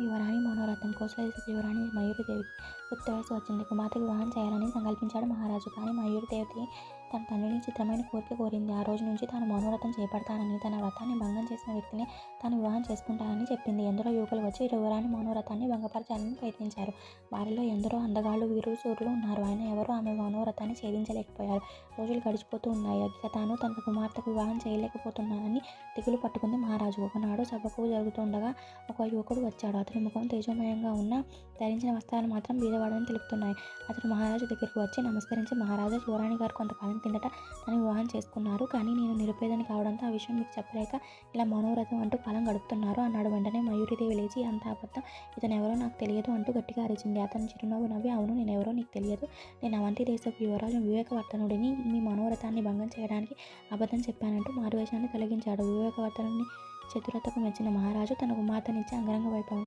యువరాణి మనోరథం కోసల దేశపు యువరాణి మయూరిదేవికి యుక్త వయసు వచ్చింది. కుమార్తెకు వివాహం చేయాలని సంకల్పించాడు మహారాజు. కానీ మయూరిదేవి తన తండ్రిని చిత్రమైన కోరిక కోరింది. ఆ రోజు నుంచి తాను మనోరథం చేపడతానని, తన వ్రతాన్ని భంగం చేసిన వ్యక్తిని తాను వివాహం చేసుకుంటానని చెప్పింది. ఎందరో యువకులు వచ్చి యువరాణి మనోరథాన్ని భంగపరచాలని ప్రయత్నించారు. వారిలో ఎందరో అందగాళ్ళు, వీరులు, శూరులు ఉన్నారు. అయినా ఎవరూ ఆమె మనోరథాన్ని ఛేదించలేకపోయారు. రోజులు గడిచిపోతూ ఉన్నాయి. ఇక తాను తన కుమార్తెకు వివాహం చేయలేకపోతున్నానని దిగులు పట్టుకుంది మహారాజు. ఒకనాడు సభకు జరుగుతుండగా ఒక యువకుడు వచ్చాడు. అతని ముఖం తేజోమయంగా ఉన్నా ధరించిన వస్త్రాలు మాత్రం బీదవాడని తెలుపుతున్నాయి. అతడు మహారాజు దగ్గరికి వచ్చి నమస్కరించి, మహారాజా, యువరాణి గారు కొంతకాలం కిందట నన్ను వివాహం చేసుకున్నారు. కానీ నేను నిరుపేదని కావడంతో ఆ విషయం మీకు చెప్పలేక ఇలా మనోరథం అంటూ కాలం గడుపుతున్నారు అన్నాడు. వెంటనే మయూరిదేవి లేచి, అంత అబద్ధం, ఇతను ఎవరో నాకు తెలియదు అంటూ గట్టిగా అరిచింది. అతను చిరునవ్వు నవ్వి, అవును, నేనెవరో నీకు తెలియదు. నేను అవంతి దేశపు యువరాజు వివేకవర్తనుడిని. మీ మనోరథాన్ని భంగం చేయడానికి అబద్ధం చెప్పానంటూ మారువేషాన్ని తొలగించాడు. వివేకవర్తనుని చతురతకు మెచ్చిన మహారాజు తన కుమార్తెనిచ్చి అంగరంగ వైభవం